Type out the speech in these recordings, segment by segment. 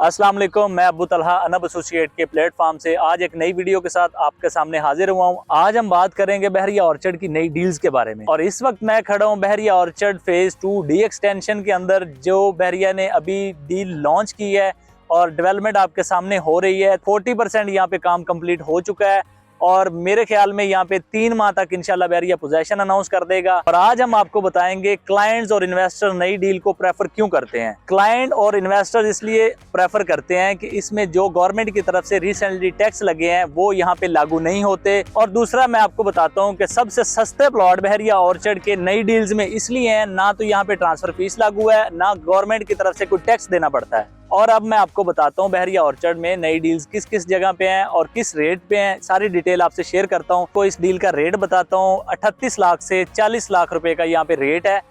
अस्सलाम वालेकुम, मैं अब्बू तलहा अनब एसोसिएट के प्लेटफॉर्म से आज एक नई वीडियो के साथ आपके सामने हाजिर हुआ हूँ। आज हम बात करेंगे बहरिया ऑर्चर्ड की नई डील्स के बारे में। और इस वक्त मैं खड़ा हूँ बहरिया ऑर्चर्ड फेज 2 डी एक्सटेंशन के अंदर, जो बहरिया ने अभी डील लॉन्च की है और डेवलपमेंट आपके सामने हो रही है। 40% यहाँ पे काम कंप्लीट हो चुका है और मेरे ख्याल में यहाँ पे 3 माह तक इंशाल्लाह बहरिया पोजेशन अनाउंस कर देगा। और आज हम आपको बताएंगे क्लाइंट्स और इन्वेस्टर नई डील को प्रेफर क्यों करते हैं। क्लाइंट और इन्वेस्टर इसलिए प्रेफर करते हैं कि इसमें जो गवर्नमेंट की तरफ से रिसेंटली टैक्स लगे हैं वो यहाँ पे लागू नहीं होते। और दूसरा मैं आपको बताता हूँ कि सबसे सस्ते प्लॉट बहरिया ऑर्चर्ड के नई डील्स में इसलिए हैं, ना तो यहाँ पे ट्रांसफर फीस लागू है, ना गवर्नमेंट की तरफ से कोई टैक्स देना पड़ता है। और अब मैं आपको बताता हूँ बहरिया ऑर्चर्ड में नई डील्स किस किस जगह पे हैं और किस रेट पे हैं, सारी डिटेल आपसे शेयर करता हूँ। तो इस डील का रेट बताता हूँ। 38 लाख से 40 लाख रुपए का यहाँ पे रेट है।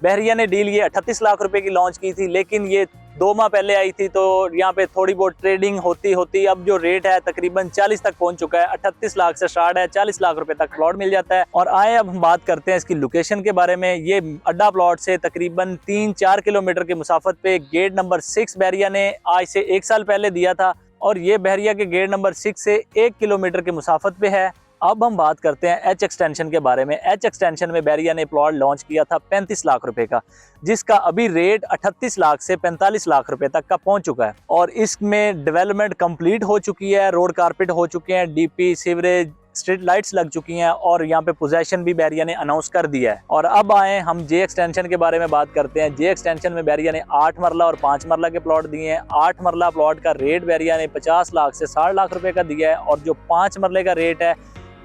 बहरिया ने डील ये 38 लाख रुपए की लॉन्च की थी, लेकिन ये 2 माह पहले आई थी, तो यहाँ पे थोड़ी बहुत ट्रेडिंग होती होती अब जो रेट है तकरीबन 40 तक पहुंच चुका है। 38 लाख से स्टार्ट है, 40 लाख रुपए तक प्लॉट मिल जाता है। और आए अब हम बात करते हैं इसकी लोकेशन के बारे में। ये अड्डा प्लॉट से तकरीबन 3-4 किलोमीटर की मुसाफत पे गेट नंबर 6 बहरिया ने आज से 1 साल पहले दिया था और ये बहरिया के गेट नंबर 6 से 1 किलोमीटर की मुसाफत पे है। अब हम बात करते हैं एच एक्सटेंशन के बारे में। एच एक्सटेंशन में बहरिया ने प्लॉट लॉन्च किया था 35 लाख रुपए का, जिसका अभी रेट 38 लाख से 45 लाख रुपए तक का पहुंच चुका है। और इसमें डेवलपमेंट कंप्लीट हो चुकी है, रोड कारपेट हो चुके हैं, डीपी, सीवरेज, स्ट्रीट लाइट्स लग चुकी हैं और यहाँ पे पोजेशन भी बहरिया ने अनाउंस कर दिया है। और अब आए हम जे एक्सटेंशन के बारे में बात करते हैं। जे एक्सटेंशन में बहरिया ने 8 मरला और 5 मरला के प्लॉट दिए हैं। 8 मरला प्लॉट का रेट बहरिया ने 50 लाख से 60 लाख रुपए का दिया है और जो 5 मरले का रेट है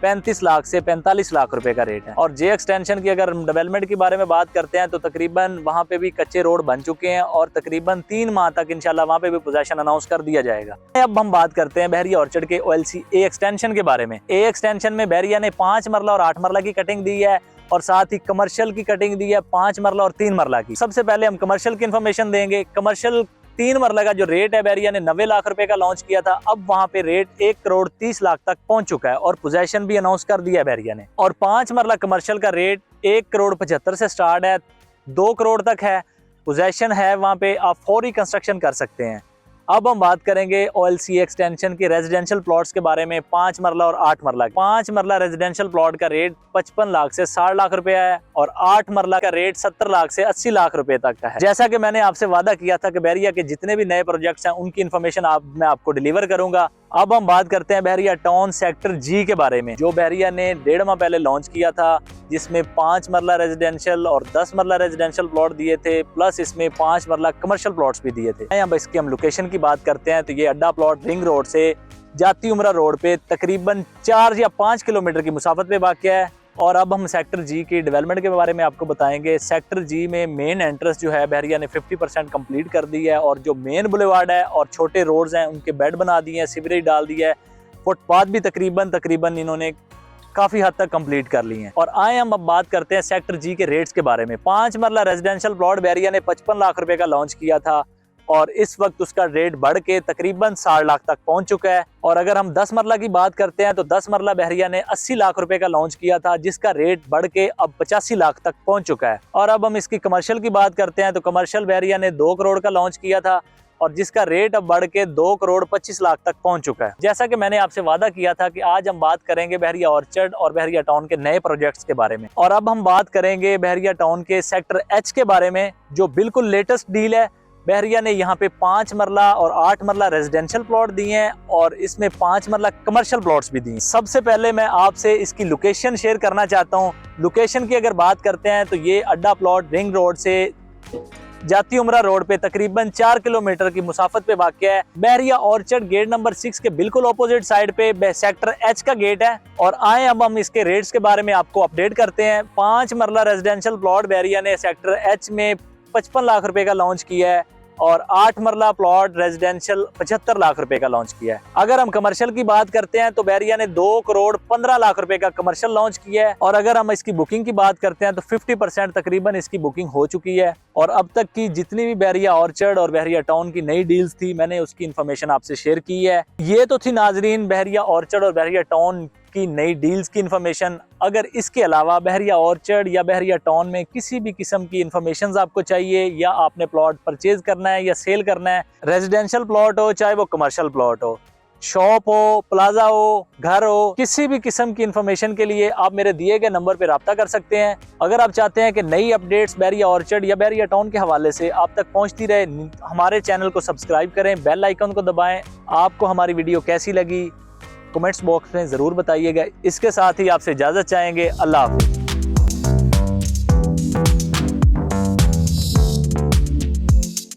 35 लाख से 45 लाख रुपए का रेट है। और जे एक्सटेंशन की अगर डेवलपमेंट के बारे में बात करते हैं तो तकरीबन वहां पे भी कच्चे रोड बन चुके हैं और तकरीबन 3 माह तक इंशाल्लाह वहां पे भी पोजेशन अनाउंस कर दिया जाएगा। अब हम बात करते हैं बहरिया ऑर्चर्ड के OLC ए एक्सटेंशन के बारे में। ए एक्सटेंशन में बहरिया ने 5 मरला और 8 मरला की कटिंग दी है और साथ ही कमर्शियल की कटिंग दी है 5 मरला और 3 मरला की। सबसे पहले हम कमर्शियल की इन्फॉर्मेशन देंगे। कमर्शियल 3 मरला का जो रेट है बहरिया ने 90 लाख रुपए का लॉन्च किया था, अब वहां पे रेट 1 करोड़ 30 लाख तक पहुंच चुका है और पोजेशन भी अनाउंस कर दिया है बहरिया ने। और 5 मरला कमर्शियल का रेट 1 करोड़ 75 से स्टार्ट है, 2 करोड़ तक है, पोजेशन है, वहां पे आप फौरी कंस्ट्रक्शन कर सकते हैं। अब हम बात करेंगे OLC एक्सटेंशन के रेजिडेंशियल प्लॉट्स के बारे में। 5 मरला और 8 मरला। 5 मरला रेजिडेंशियल प्लॉट का रेट 55 लाख से 60 लाख रुपए है और 8 मरला का रेट 70 लाख से 80 लाख रुपए तक का है। जैसा कि मैंने आपसे वादा किया था कि बहरिया के जितने भी नए प्रोजेक्ट्स हैं उनकी इन्फॉर्मेशन मैं आपको डिलीवर करूंगा। अब हम बात करते हैं बहरिया टाउन सेक्टर जी के बारे में, जो बहरिया ने 1.5 माह पहले लॉन्च किया था, जिसमें 5 मरला रेजिडेंशियल और 10 मरला रेजिडेंशियल प्लॉट दिए थे, प्लस इसमें 5 मरला कमर्शियल प्लॉट्स भी दिए थे। अब इसकी हम लोकेशन की बात करते हैं तो ये अड्डा प्लॉट रिंग रोड से जाती उमरा रोड पे तकरीबन 4 या 5 किलोमीटर की मुसाफत पे वाक़या है। और अब हम सेक्टर जी की डेवलपमेंट के बारे में आपको बताएंगे। सेक्टर जी में मेन एंट्रेंस जो है बहरिया ने 50% कंप्लीट कर दी है और जो मेन बुलेवार्ड है और छोटे रोड्स हैं उनके बेड बना दिए हैं, सीवरेज डाल दिया है, फुटपाथ भी तकरीबन इन्होंने काफी हद तक कंप्लीट कर ली हैं। और आए हम अब बात करते हैं सेक्टर जी के रेट्स के बारे में। 5 मरला रेजिडेंशियल प्लॉट बहरिया ने 55 लाख रुपए का लॉन्च किया था और इस वक्त उसका रेट बढ़ के तकरीबन 60 लाख तक पहुंच चुका है। और अगर हम 10 मरला की बात करते हैं तो 10 मरला बहरिया ने 80 लाख रुपए का लॉन्च किया था, जिसका रेट बढ़ के अब 85 लाख तक पहुंच चुका है। और अब हम इसकी कमर्शियल की बात करते हैं तो कमर्शियल बहरिया ने 2 करोड़ का लॉन्च किया था और जिसका रेट अब बढ़ के 2 करोड़ 25 लाख तक पहुंच चुका है। जैसा कि मैंने आपसे वादा किया था कि आज हम बात करेंगे बहरिया ऑर्चर्ड और बहरिया टाउन के नए प्रोजेक्ट्स के बारे में। और अब हम बात करेंगे बहरिया टाउन के सेक्टर एच के बारे में, जो बिल्कुल लेटेस्ट डील है। बहरिया ने यहाँ पे 5 मरला और 8 मरला रेजिडेंशियल प्लॉट दिए हैं और इसमें 5 मरला कमर्शियल प्लॉट्स भी दिए। सबसे पहले मैं आपसे इसकी लोकेशन शेयर करना चाहता हूँ। लोकेशन की अगर बात करते हैं तो ये अड्डा प्लॉट रिंग रोड से जाती उमरा रोड पे तकरीबन 4 किलोमीटर की मुसाफत पे वाक़या है। बहरिया ऑर्चर्ड गेट नंबर 6 के बिल्कुल ऑपोजिट साइड पे सेक्टर एच का गेट है। और आए अब हम इसके रेट्स के बारे में आपको अपडेट करते हैं। 5 मरला रेजिडेंशियल प्लॉट बहरिया ने सेक्टर एच में 55 लाख रुपए का लॉन्च किया है और 8 मरला प्लॉट रेजिडेंशियल 75 लाख रुपए का लॉन्च किया है। अगर हम कमर्शियल की बात करते हैं तो बहरिया ने 2 करोड़ 15 लाख रुपए का कमर्शियल लॉन्च किया है। और अगर हम इसकी बुकिंग की बात करते हैं तो 50% तकरीबन इसकी बुकिंग हो चुकी है। और अब तक की जितनी भी बहरिया ऑर्चर्ड और बहरिया टाउन की नई डील्स थी, मैंने उसकी इन्फॉर्मेशन आपसे शेयर की है। ये तो थी नाजरीन बहरिया ऑर्चर्ड और बहरिया टाउन की नई डील्स की इन्फॉर्मेशन। अगर इसके अलावा बहरिया ऑर्चर्ड या बहरिया टाउन में किसी भी किस्म की इन्फॉर्मेशन आपको चाहिए, या आपने प्लॉट परचेज करना है या सेल करना है, रेजिडेंशियल प्लॉट हो चाहे वो कमर्शियल प्लॉट हो, शॉप हो, प्लाजा हो, घर हो, किसी भी किस्म की इंफॉर्मेशन के लिए आप मेरे दिए गए नंबर पे राब्ता कर सकते हैं। अगर आप चाहते हैं कि नई अपडेट्स बहरिया ऑर्चर्ड या बहरिया टाउन के हवाले से आप तक पहुंचती रहे, हमारे चैनल को सब्सक्राइब करें, बेल आइकन को दबाएं। आपको हमारी वीडियो कैसी लगी कमेंट्स बॉक्स में जरूर बताइएगा। इसके साथ ही आपसे इजाजत चाहेंगे। अल्लाह हाफिज़।